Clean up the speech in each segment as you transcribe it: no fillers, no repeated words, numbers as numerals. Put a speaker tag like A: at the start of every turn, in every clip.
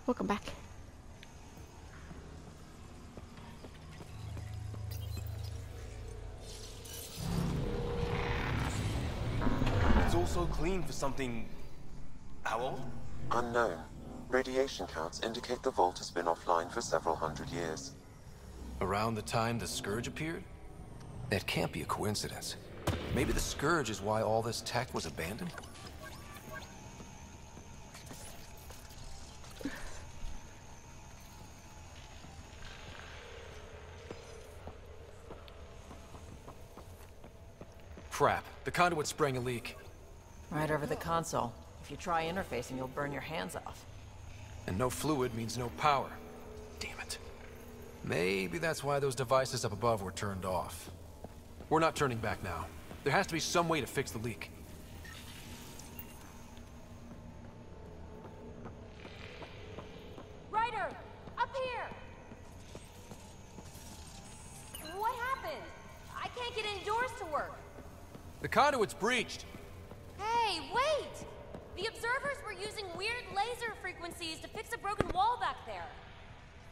A: Welcome back.
B: It's all so clean for something... How old?
C: Unknown. Radiation counts indicate the vault has been offline for several hundred years.
D: Around the time the Scourge appeared? That can't be a coincidence. Maybe the Scourge is why all this tech was abandoned? Crap. The conduit sprang a leak.
E: Right over the console. If you try interfacing, you'll burn your hands off.
D: And no fluid means no power. Damn it. Maybe that's why those devices up above were turned off. We're not turning back now. There has to be some way to fix the leak.
F: Ryder! Up here! What happened? I can't get indoors to work.
D: The conduit's breached.
F: Hey, wait! The observers were using weird laser frequencies to fix a broken wall back there.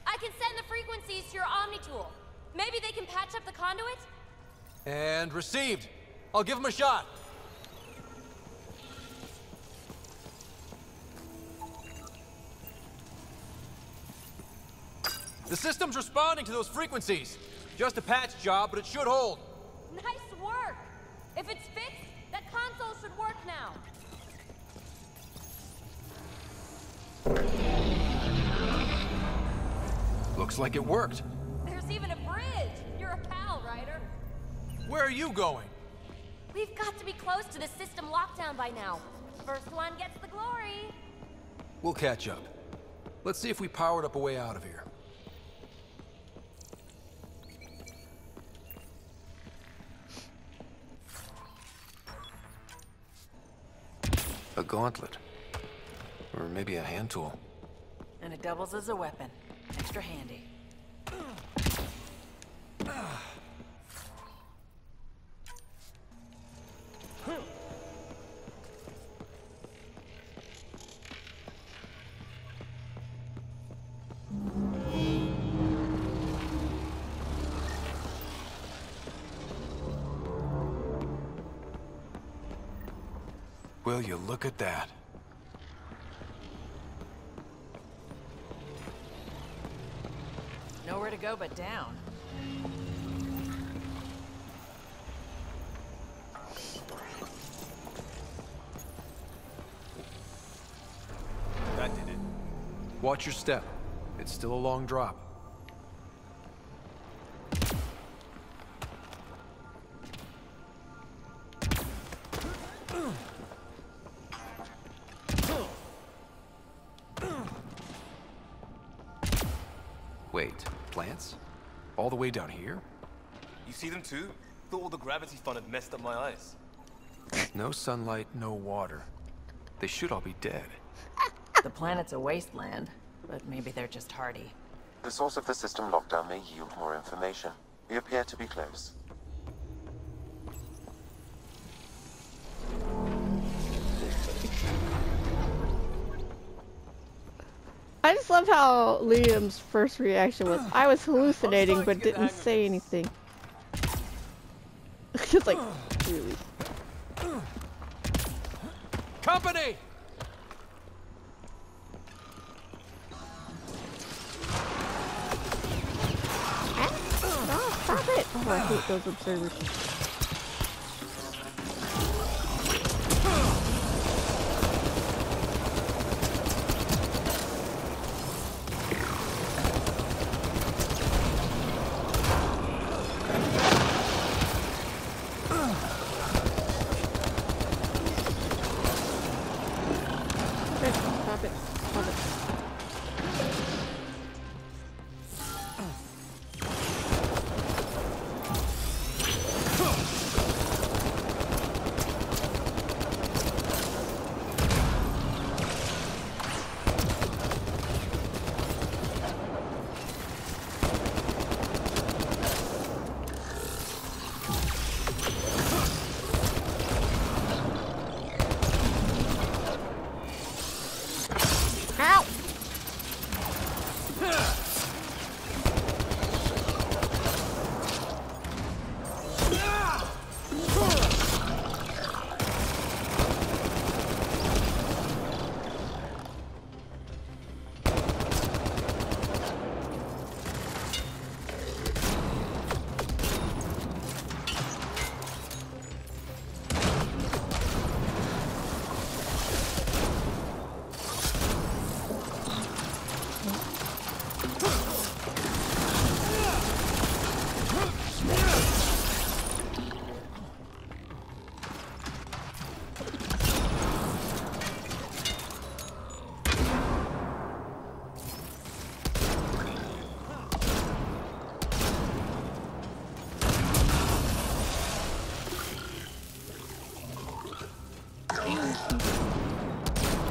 F: I can send the frequencies to your Omni tool. Maybe they can patch up the conduit?
D: And received. I'll give him a shot. The system's responding to those frequencies. Just a patch job, but it should hold.
F: Nice work! If it's fixed, that console should work now.
D: Looks like it worked.
F: There's even a bridge! You're a pal, Ryder.
D: Where are you going?
F: We've got to be close to the system lockdown by now. First one gets the glory.
D: We'll catch up. Let's see if we powered up a way out of here. A gauntlet. Or maybe a hand tool.
E: And it doubles as a weapon. Extra handy.
D: Will you look at that?
E: Nowhere to go but down.
B: That did it.
D: Watch your step. It's still a long drop. Wait, plants? All the way down here?
B: You see them too? Thought all the gravity fun had messed up my eyes.
D: No sunlight, no water. They should all be dead.
E: The planet's a wasteland, but maybe they're just hardy.
C: The source of the system lockdown may yield more information. We appear to be close.
A: I just love how Liam's first reaction was, I was hallucinating but didn't say anything. Just like, really.
D: Company!
A: Oh, stop it! Oh, I hate those observers. Stop it. Stop it.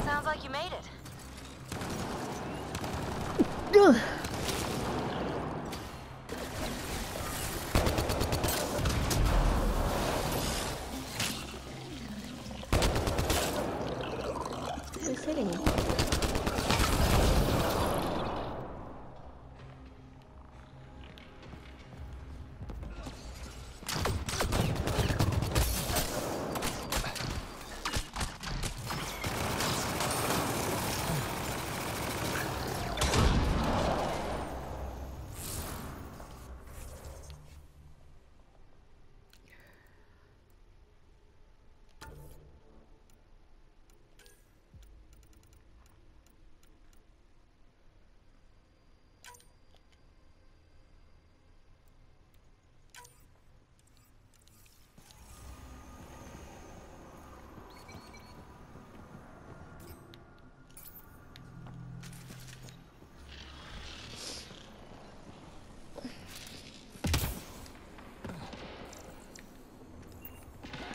F: Sounds like you made it.
A: Ugh. Who's hitting me?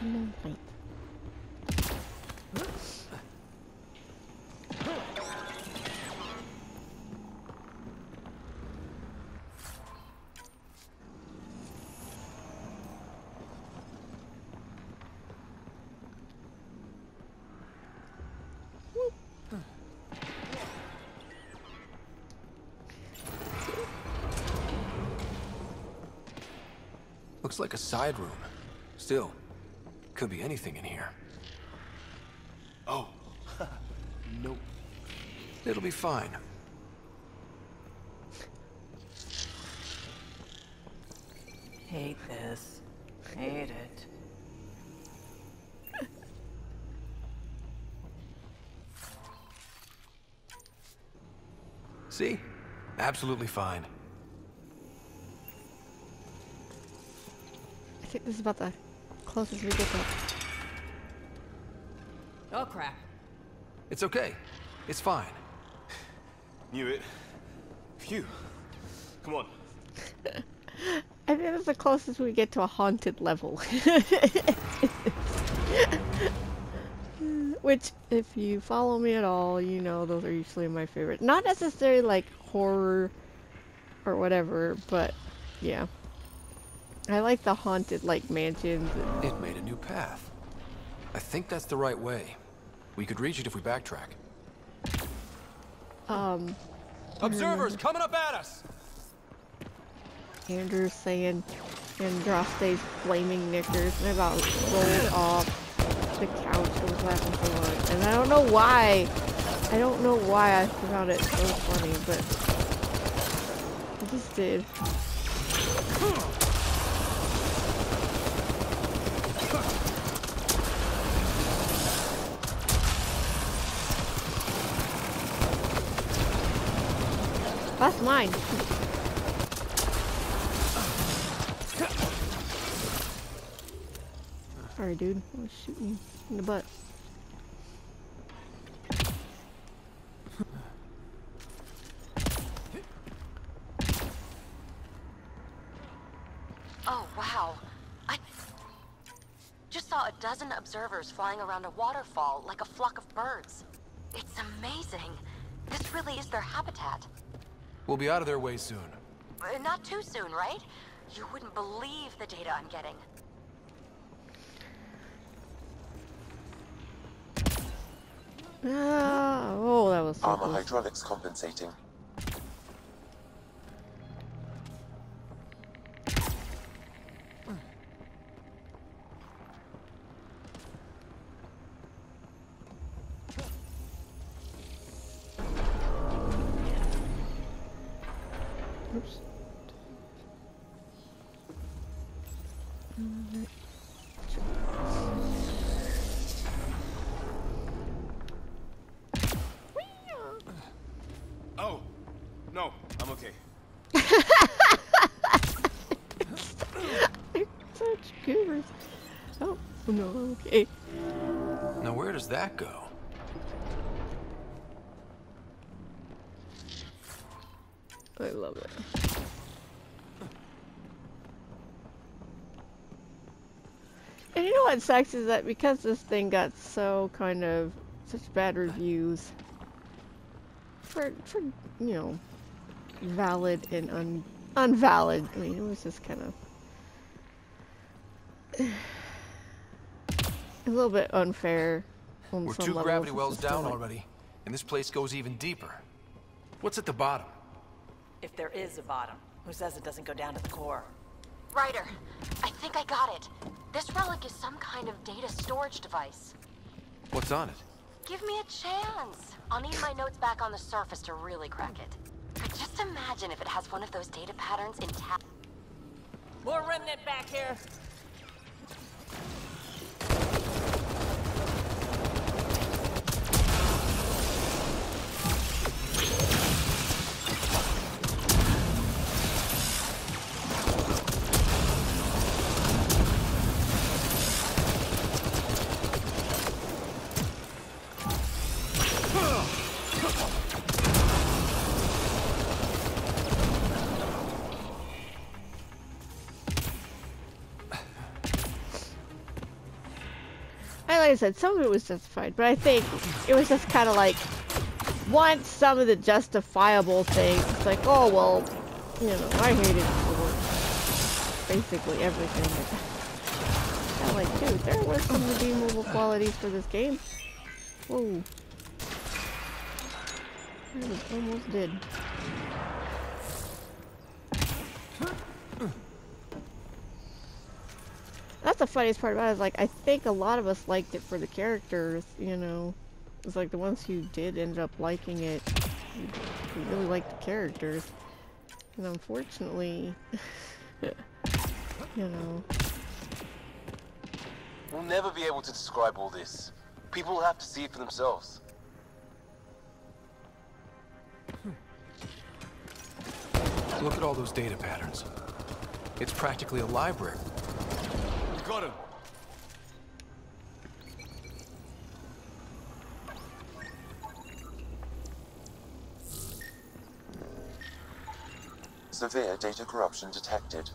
A: No, wait.
D: Looks like a side room. Still, could be anything in here.
B: Oh. Nope.
D: It'll be fine.
E: Hate this. Hate it.
D: See? Absolutely fine.
A: I think this is about the closest we get to.
E: Oh crap.
D: It's okay. It's fine.
B: Knew it. Phew. Come on.
A: I think that's the closest we get to a haunted level. Which, if you follow me at all, you know those are usually my favorite. Not necessarily like horror or whatever, but yeah. I like the haunted like mansions.
D: It made a new path. I think that's the right way. We could reach it if we backtrack. Observers coming up at us!
A: Andrew's saying Andraste's flaming knickers, and I about rolled off the couch. I was laughing so hard. And I don't know why. I don't know why I found it so funny, but I just did. That's mine. Sorry, dude. I was shooting you in the butt.
F: Oh, wow. I just saw a dozen observers flying around a waterfall like a flock of birds. It's amazing. This really is their habitat.
D: We'll be out of their way soon.
F: Not too soon, right? You wouldn't believe the data I'm getting.
A: Oh, that was so
C: Armor
A: close.
C: hydraulics compensating.
A: Oops.
B: Oh. No, I'm okay.
A: They're such goobers. Oh, no, okay.
D: Now where does that go?
A: I love it. And you know what sucks is that because this thing got so kind of such bad reviews for you know, valid and unvalid. I mean, it was just kind of a little bit unfair on
D: We're
A: some
D: 2
A: levels.
D: gravity
A: It's
D: wells
A: just kinda
D: down
A: like,
D: already, and this place goes even deeper. What's at the bottom?
E: If there is a bottom, who says it doesn't go down to the core?
F: Ryder, I think I got it. This relic is some kind of data storage device.
D: What's on it?
F: Give me a chance. I'll need my notes back on the surface to really crack it. But just imagine if it has one of those data patterns intact.
E: More remnant back here.
A: like I said, some of it was justified, but I think it was just kind of like, once some of the justifiable things, it's like, oh, well, you know, I hated for basically everything. Kind of like, dude, there were some redeemable qualities for this game. Whoa. I was almost dead. That's the funniest part about it, is like, I think a lot of us liked it for the characters, you know. It's like the ones who did end up liking it, we really liked the characters. And unfortunately, you know.
B: We'll never be able to describe all this. People will have to see it for themselves.
D: Look at all those data patterns. It's practically a library.
B: We got him.
C: Severe data corruption detected.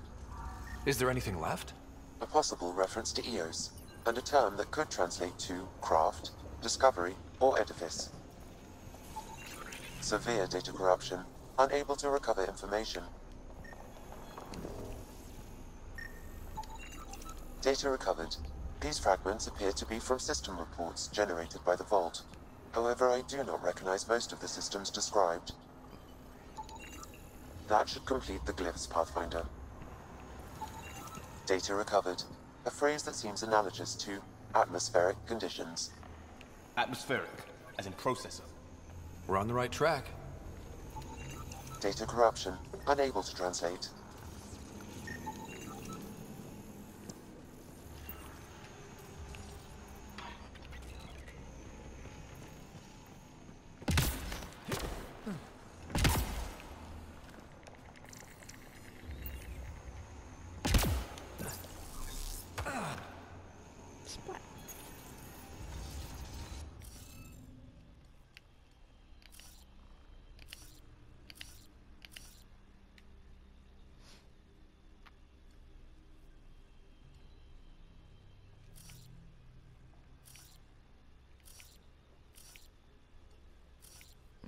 D: Is there anything left?
C: A possible reference to EOS, and a term that could translate to craft, discovery, or edifice. Severe data corruption. Unable to recover information. Data recovered. These fragments appear to be from system reports generated by the Vault. However, I do not recognize most of the systems described. That should complete the glyphs, Pathfinder. Data recovered. A phrase that seems analogous to atmospheric conditions.
B: Atmospheric, as in processor.
D: We're on the right track.
C: Data corruption. Unable to translate.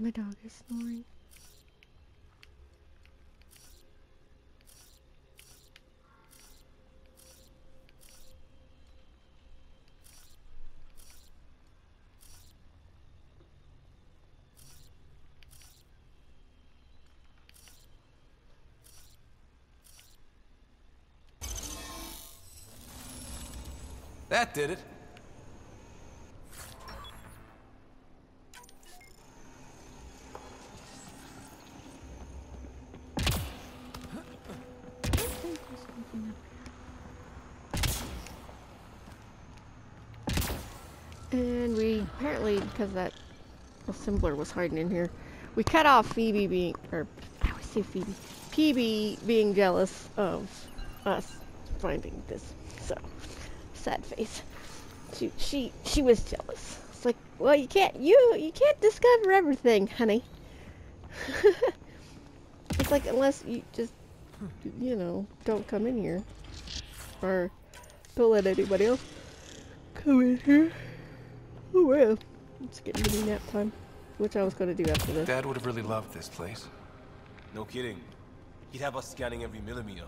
A: My dog is snoring.
D: That did it.
A: And we apparently, because that assembler was hiding in here, we cut off Phoebe being, or I always say Phoebe, PB being jealous of us finding this. So sad face. She was jealous. It's like, well, you can't discover everything, honey. It's like, unless you just, you know, don't come in here, or Don't let anybody else come in here. Oh well. It's getting to be nap time. Which I was gonna do after this.
D: Dad would have really loved this place.
B: No kidding. He'd have us scanning every millimeter.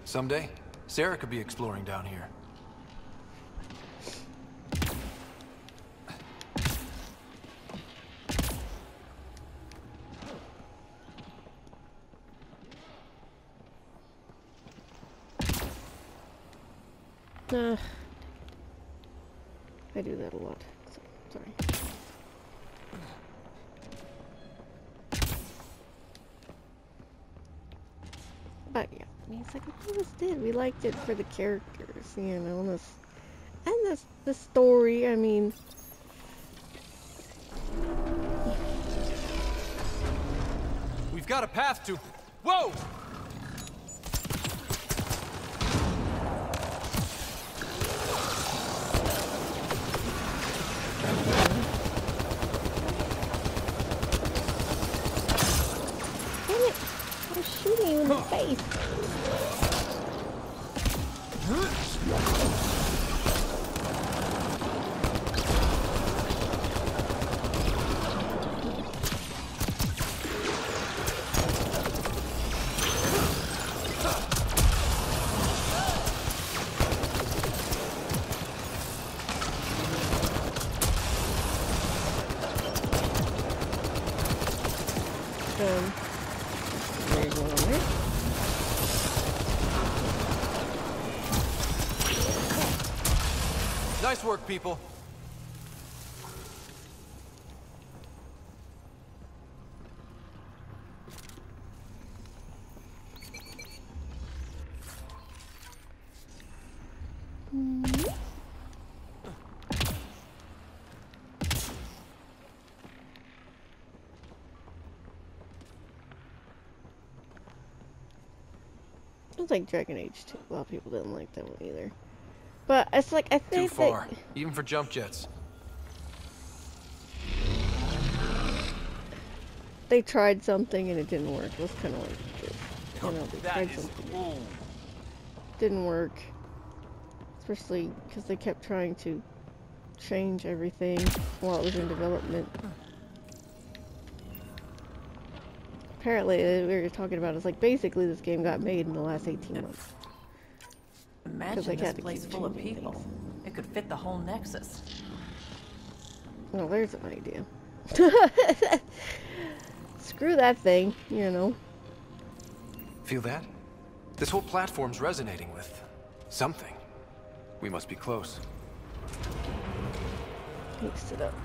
D: Someday, Sarah could be exploring down here.
A: I do that a lot. So, sorry. But yeah, I mean, it's like we always did. We liked it for the characters, you know, and the story. I mean,
D: We've got a path to. Whoa!
A: damn it! I was shooting you in the face. There's one on there.
D: Nice work, people.
A: It was like Dragon Age 2. A lot of people didn't like that one either. But it's like, I
D: Too
A: think
D: far,
A: that
D: even for jump jets.
A: they tried something and it didn't work. It was kind of like this. You know, they
B: That
A: tried
B: is
A: something.
B: cool.
A: Didn't work. Especially because they kept trying to change everything while it was in development. Apparently, we were talking about it's like basically this game got made in the last 18 months.
E: Imagine
A: they
E: this
A: had to
E: place
A: keep
E: full of
A: changing
E: people.
A: things.
E: It could fit the whole Nexus.
A: Well, there's an idea. Screw that thing, you know.
D: Feel that? This whole platform's resonating with something. We must be close.
A: Mixed it up.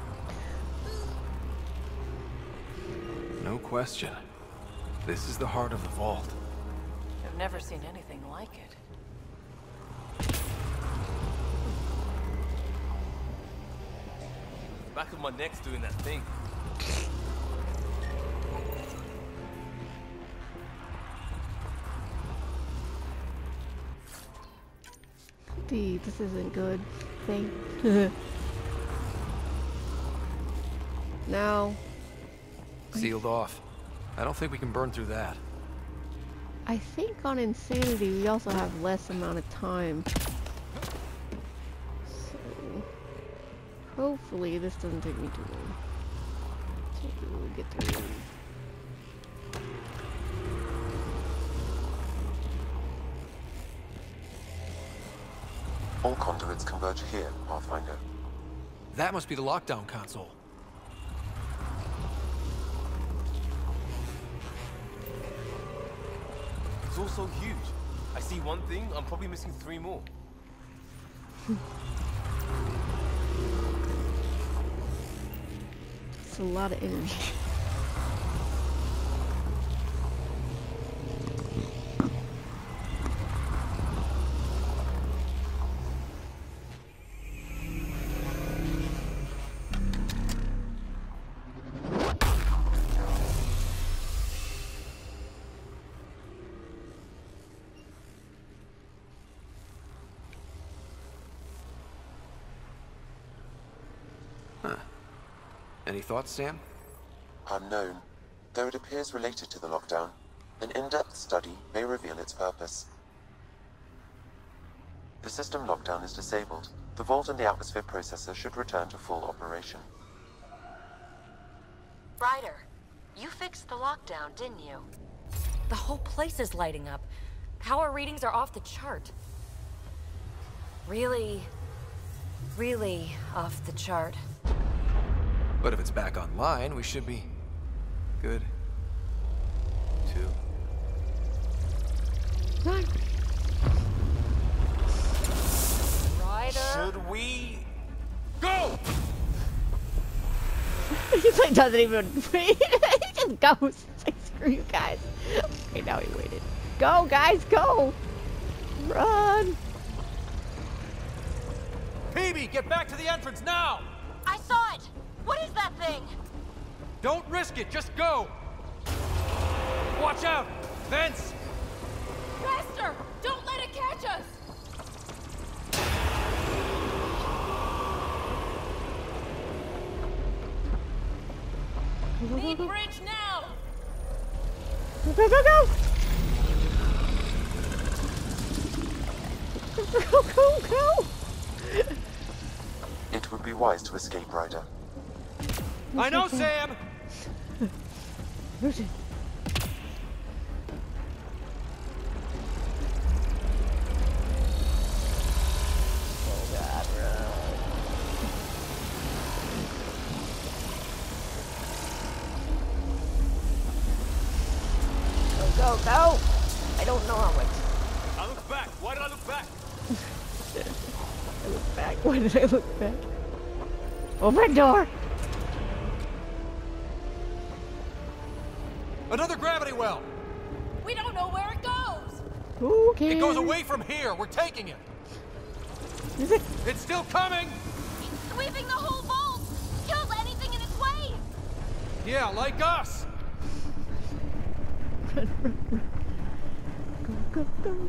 D: No question. This is the heart of the vault.
E: I've never seen anything like it.
B: Back of my neck's doing that thing.
A: This isn't good thing. Now,
D: Sealed off. I don't think we can burn through that.
A: I think on Insanity we also have less amount of time. So, hopefully this doesn't take me too long. Hopefully we'll get through it.
C: All conduits converge here, Pathfinder.
D: That must be the lockdown console.
B: It's all so huge. I see one thing, I'm probably missing 3 more.
A: It's a lot of energy.
D: Any thoughts, Sam?
C: Unknown. Though it appears related to the lockdown, an in-depth study may reveal its purpose. The system lockdown is disabled. The vault and the atmosphere processor should return to full operation.
F: Ryder, you fixed the lockdown, didn't you? The whole place is lighting up. Power readings are off the chart. Really, really off the chart.
D: But if it's back online, we should be good too.
F: Ryder.
B: Should we go?
A: He like doesn't even wait. He just goes. It's like, screw you guys. Okay, now he waited. Go, guys, go! Run!
D: Peavy, get back to the entrance now!
F: I saw it! What is that thing?
D: Don't risk it, just go! Watch out! Vents!
F: Faster! Don't let it catch us! Need bridge now!
A: Go, go, go, go! Go, go, go!
C: It would be wise to escape, Ryder.
D: I know, Sam!
A: Where's it? Oh God, run. Go, go, go! I don't know how much.
B: I look back. Why did I look back?
A: I look back. Why did I look back? Open door!
D: Another gravity well!
F: We don't know where it goes!
A: Okay.
D: It goes away from here! We're taking it!
A: Is it?
D: It's still coming!
F: It's sweeping the whole vault! Kills anything in its way!
D: Yeah, like us!
A: Run, run, run. Go, go, go.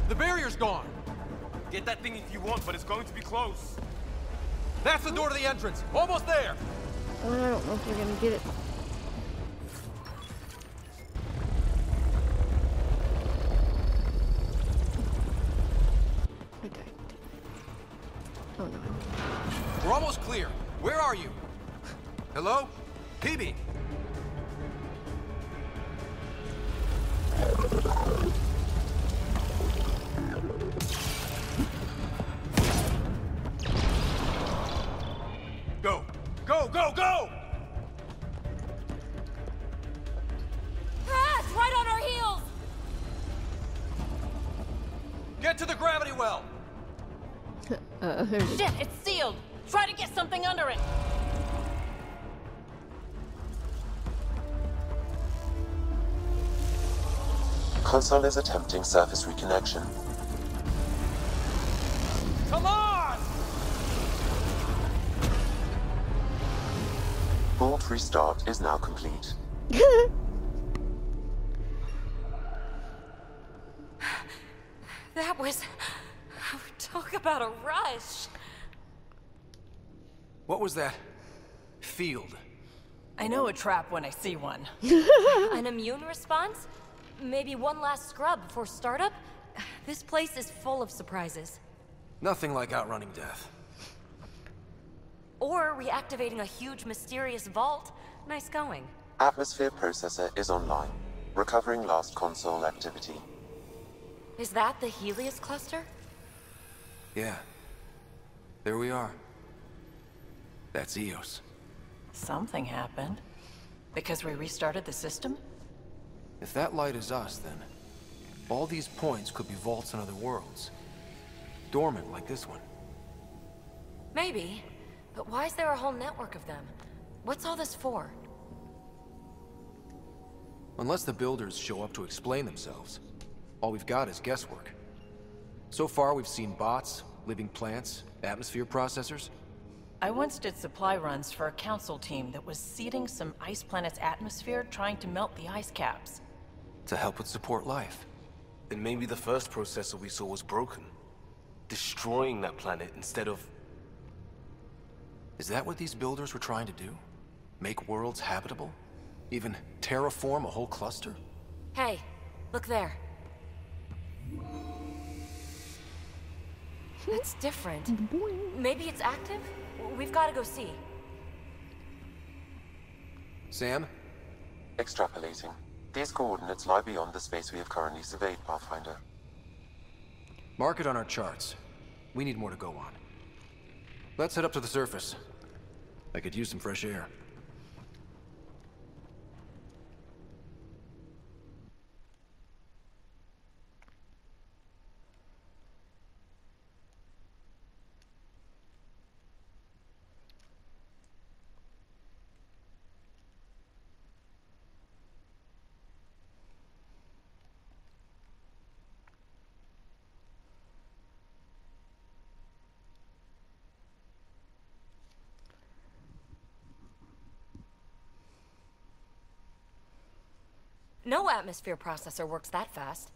D: The barrier's gone!
B: Get that thing if you want, but it's going to be close.
D: That's the door to the entrance! Almost there!
A: Oh, I don't know if we're gonna get it. I died. Oh no.
D: We're almost clear. Where are you? Hello? Peavy? Go! Go, go, go!
F: Ah, it's right on our heels!
D: Get to the gravity well!
A: There's it.
F: Shit, it's sealed! Try to get something under it!
C: Console is attempting surface reconnection.
D: Come on!
C: Vault restart is now complete.
F: That was... Talk about a rush!
D: What was that? Field.
E: I know a trap when I see one.
F: An immune response? Maybe one last scrub before startup? This place is full of surprises.
D: Nothing like outrunning death.
F: Or reactivating a huge mysterious vault. Nice going.
C: Atmosphere processor is online. Recovering last console activity.
F: Is that the Helios cluster?
D: Yeah. There we are. That's Eos.
E: Something happened. Because we restarted the system?
D: If that light is us, then all these points could be vaults in other worlds. Dormant like this one.
F: Maybe. But why is there a whole network of them? What's all this for?
D: Unless the builders show up to explain themselves, all we've got is guesswork. So far, we've seen bots, living plants, atmosphere processors.
E: I once did supply runs for a council team that was seeding some ice planet's atmosphere, trying to melt the ice caps.
D: To help with support life.
B: Then maybe the first processor we saw was broken. Destroying that planet instead of...
D: Is that what these builders were trying to do? Make worlds habitable? Even terraform a whole cluster?
F: Hey, look there. That's different. Maybe it's active? We've got to go see.
D: Sam?
C: Extrapolating. These coordinates lie beyond the space we have currently surveyed, Pathfinder.
D: Mark it on our charts. We need more to go on. Let's head up to the surface. I could use some fresh air.
F: No atmosphere processor works that fast.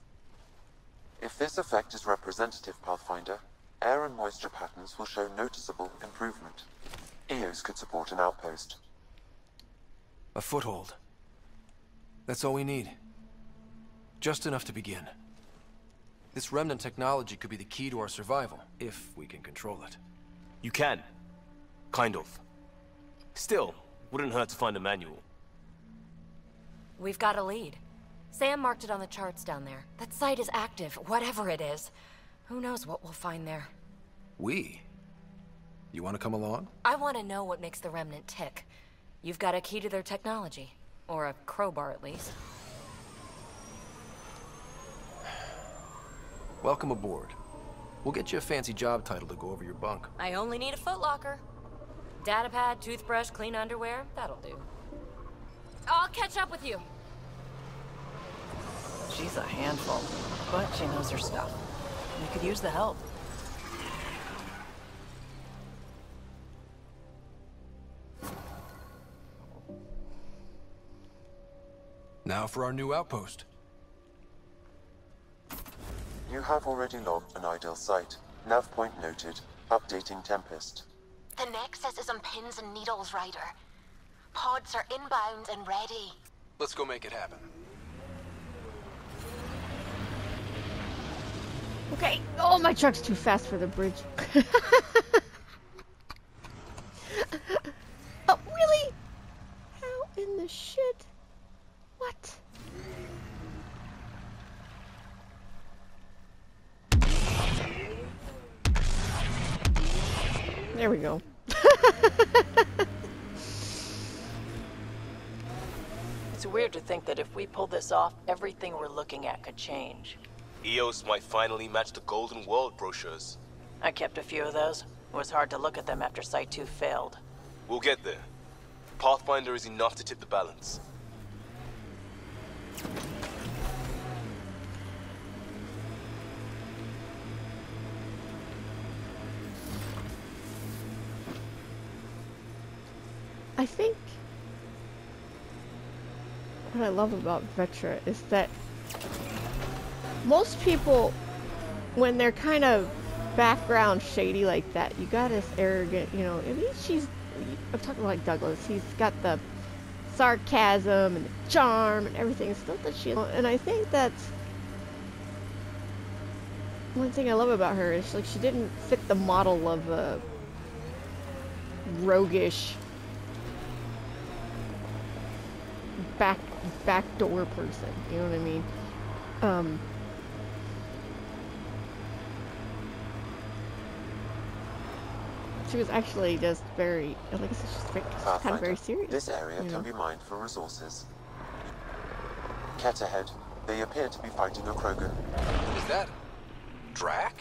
C: If this effect is representative, Pathfinder, air and moisture patterns will show noticeable improvement. EOS could support an outpost.
D: A foothold. That's all we need. Just enough to begin. This remnant technology could be the key to our survival, if we can control it.
B: You can. Kind of. Still, wouldn't hurt to find a manual.
F: We've got a lead. Sam marked it on the charts down there. That site is active, whatever it is. Who knows what we'll find there.
D: We? You want to come along?
F: I want to know what makes the Remnant tick. You've got a key to their technology. Or a crowbar, at least.
D: Welcome aboard. We'll get you a fancy job title to go over your bunk.
F: I only need a footlocker. Datapad, toothbrush, clean underwear, that'll do. I'll catch up with you.
E: She's a handful, but she knows her stuff. We could use the help.
D: Now for our new outpost.
C: You have already logged an ideal site. Nav point noted. Updating Tempest.
G: The Nexus is on pins and needles, Ryder. Pods are inbound and ready.
D: Let's go make it happen.
A: Okay. Oh, my truck's too fast for the bridge. Oh, really? How in the shit? What? There we go.
E: It's weird to think that if we pull this off, everything we're looking at could change.
B: EOS might finally match the Golden World brochures.
E: I kept a few of those. It was hard to look at them after Site 2 failed.
B: We'll get there. Pathfinder is enough to tip the balance.
A: I think what I love about Vetra is that most people, when they're kind of background shady like that, you got this arrogant, you know, I mean, I'm talking like Douglas, he's got the sarcasm and the charm and everything, stuff that she, and I think that's one thing I love about her is like she didn't fit the model of a roguish backdoor person, you know what I mean? She was actually just very, like I said, she's kind of very serious.
C: This area can be mined for resources. Cat ahead. They appear to be fighting a Krogan.
D: Is that Drac?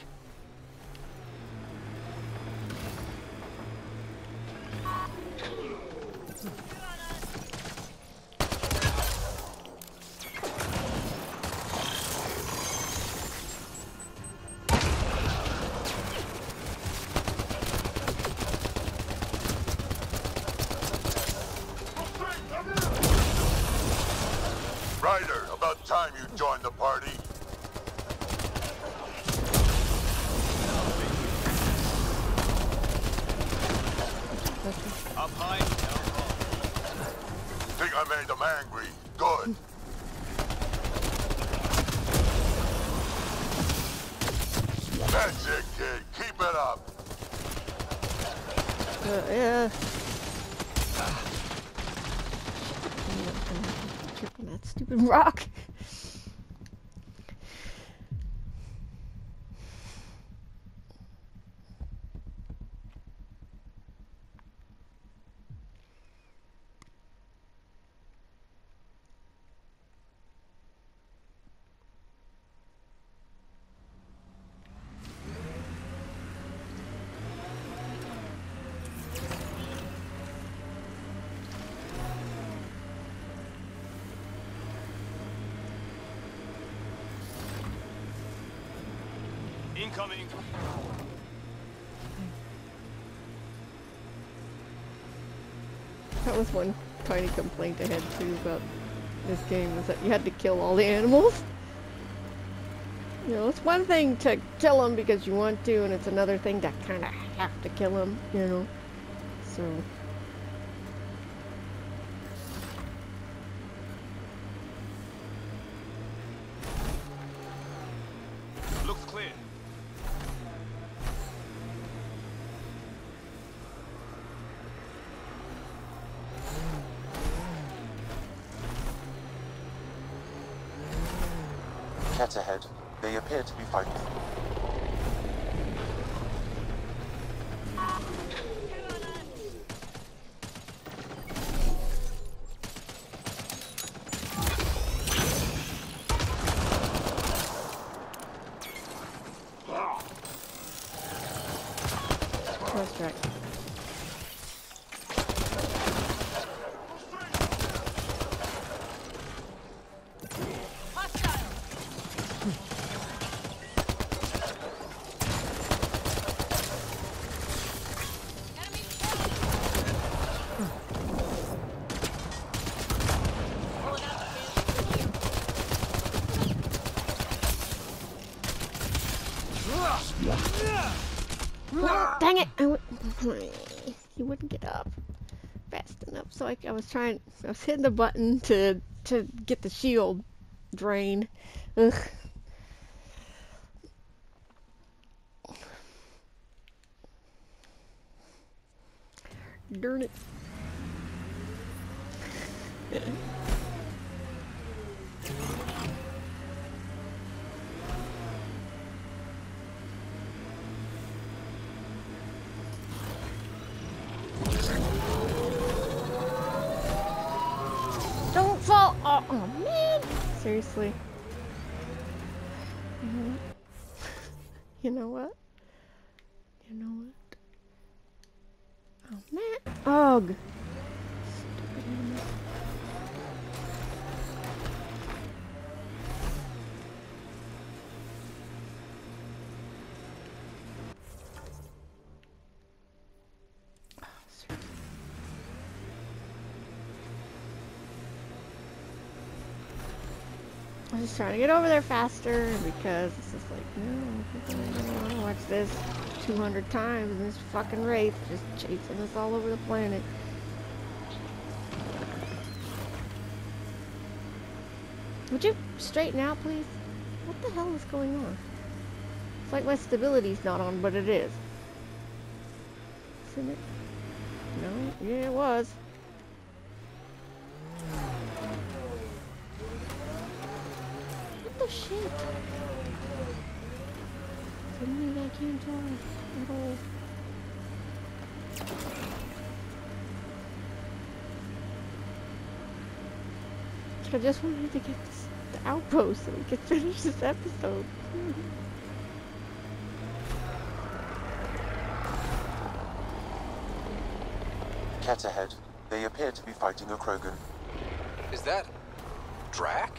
H: Ryder, about time you joined the party.
B: Up high, down low.
H: I made them angry. Good. That's it, kid. Keep it up.
A: Yeah. Tripping that stupid rock.
B: Incoming.
A: That was one tiny complaint I had too about this game, was that you had to kill all the animals. You know, it's one thing to kill them because you want to, and it's another thing to kind of have to kill them, you know. So...
B: Looks clear.
C: Cat ahead. They appear to be fighting.
A: That's right. Dang it! He wouldn't get up fast enough, so I was hitting the button to get the shield drain. Ugh. Darn it. Don't fall! Oh, oh man! Seriously. You know what? You know what? Oh man! Ugh! Stupid animal. I was just trying to get over there faster because it's just like, no, I don't want to watch this 200 times and this fucking wraith just chasing us all over the planet. Would you straighten out, please? What the hell is going on? It's like my stability's not on, but it is. Isn't it? No? Yeah, it was. What the shit? Suddenly I can't drive at all. I just wanted to get the outpost so we could finish this episode.
C: Cat ahead. They appear to be fighting a Krogan.
D: Is that... Drac?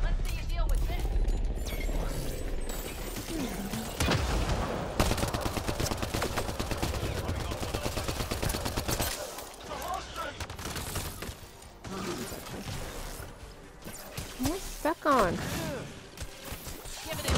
F: Let's see you deal with this.
A: Am I stuck on?
F: Give it in.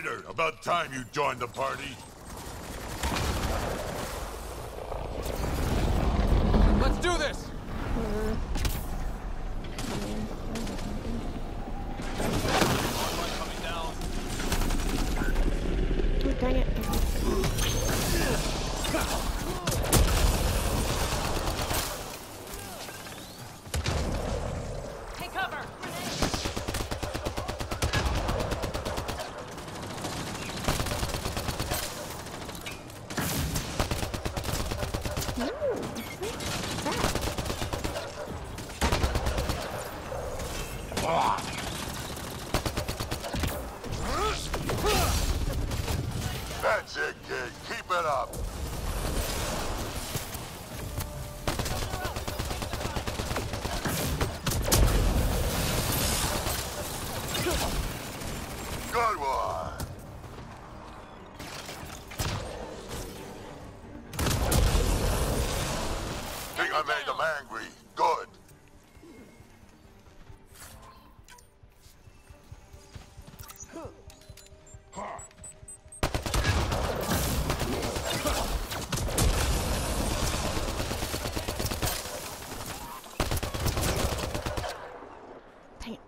H: Ryder, about time you joined the party.
D: Let's do this!
A: Oh, dang it.
E: Take cover!
H: That's it, kid. Keep it up. Good one. Think I made them angry. Good.
A: Dang it.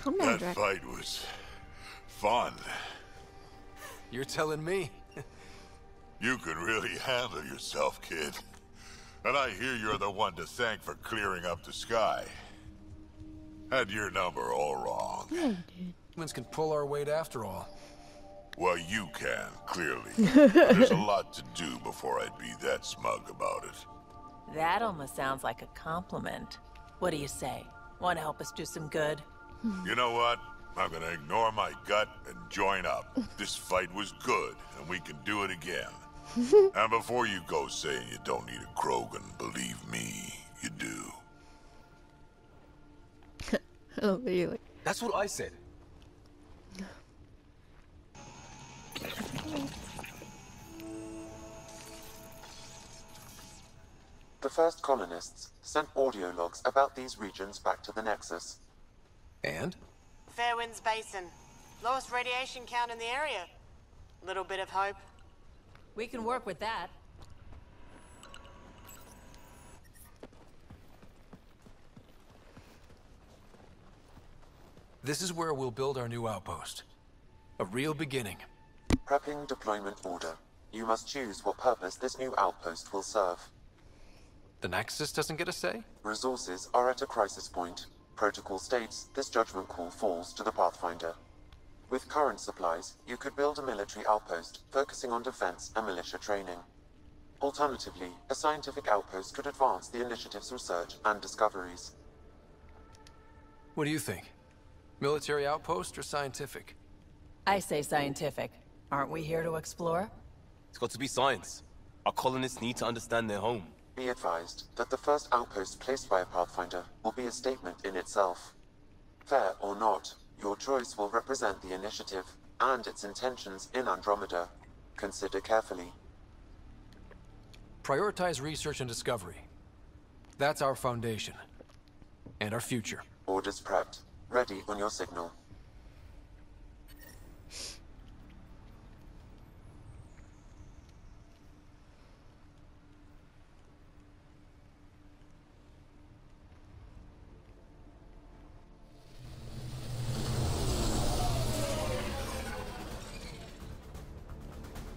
A: Calm down,
H: That
A: Jack.
H: fight was fun.
D: You're telling me?
H: You can really handle yourself, kid. And I hear you're the one to thank for clearing up the sky. Had your number all wrong.
A: Yeah, you did.
D: Humans can pull our weight after all.
H: Well, you can, clearly. But there's a lot to do before I'd be that smug about it.
E: That almost sounds like a compliment. What do you say? Want to help us do some good?
H: You know what? I'm gonna ignore my gut and join up. This fight was good, and we can do it again. And before you go saying you don't need a Krogan, believe me, you do.
A: Oh, really?
B: That's what I said.
C: The first colonists sent audio logs about these regions back to the Nexus.
D: And?
I: Fairwinds Basin. Lowest radiation count in the area. Little bit of hope.
E: We can work with that.
D: This is where we'll build our new outpost. A real beginning.
C: Prepping deployment order. You must choose what purpose this new outpost will serve.
D: The Nexus doesn't get a say?
C: Resources are at a crisis point. Protocol states this judgment call falls to the Pathfinder. With current supplies, you could build a military outpost focusing on defense and militia training. Alternatively, a scientific outpost could advance the initiative's research and discoveries.
D: What do you think? Military outpost or scientific?
E: I say scientific. Aren't we here to explore?
B: It's got to be science. Our colonists need to understand their home.
C: Be advised that the first outpost placed by a Pathfinder will be a statement in itself. Fair or not, your choice will represent the initiative and its intentions in Andromeda. Consider carefully.
D: Prioritize research and discovery. That's our foundation. And our future.
C: Orders prepped. Ready on your signal.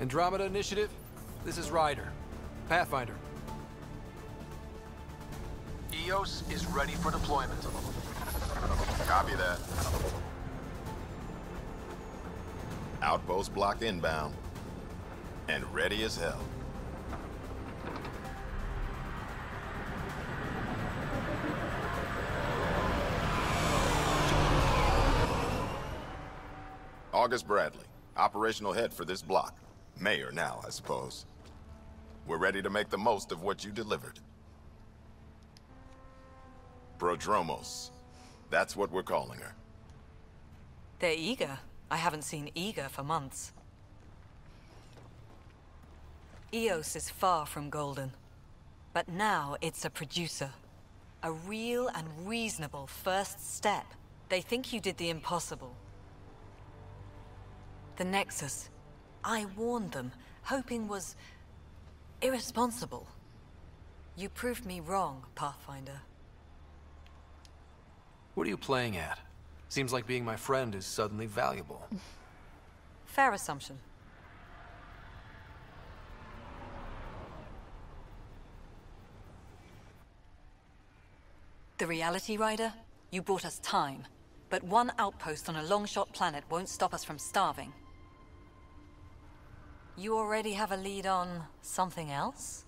D: Andromeda Initiative, this is Ryder. Pathfinder. EOS is ready for deployment.
J: Copy that. Outpost block inbound. And ready as hell. August Bradley, operational head for this block. Mayor now, I suppose. We're ready to make the most of what you delivered. Prodromos. That's what we're calling her.
K: They're eager. I haven't seen eager for months. EOS is far from golden. But now it's a producer. A real and reasonable first step. They think you did the impossible. The Nexus. I warned them, hoping was irresponsible. You proved me wrong, Pathfinder.
D: What are you playing at? Seems like being my friend is suddenly valuable.
K: Fair assumption. The reality, Ryder? You brought us time. But one outpost on a long-shot planet won't stop us from starving. You already have a lead on something else?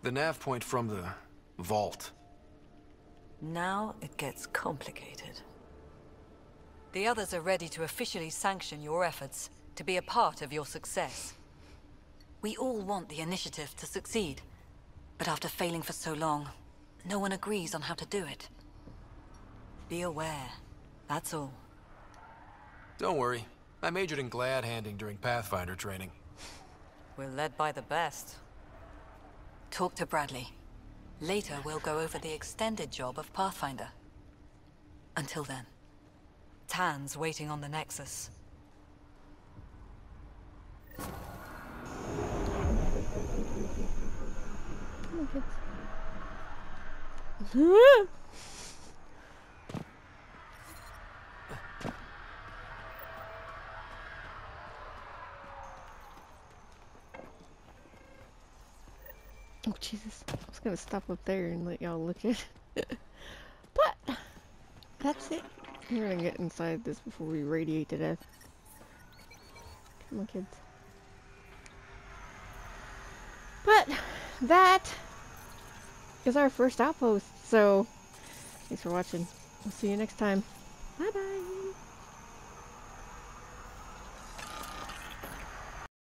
D: The nav point from the vault.
K: Now it gets complicated. The others are ready to officially sanction your efforts, to be a part of your success. We all want the initiative to succeed, but after failing for so long, no one agrees on how to do it. Be aware, that's all.
D: Don't worry. I majored in glad-handing during Pathfinder training.
K: We're led by the best. Talk to Bradley. Later, we'll go over the extended job of Pathfinder. Until then, Tan's waiting on the Nexus.
A: Oh, Jesus. I was gonna stop up there and let y'all look at it. But, that's it. We're gonna get inside this before we radiate to death. Come on, kids. But, that is our first outpost. So, thanks for watching. We'll see you next time. Bye-bye.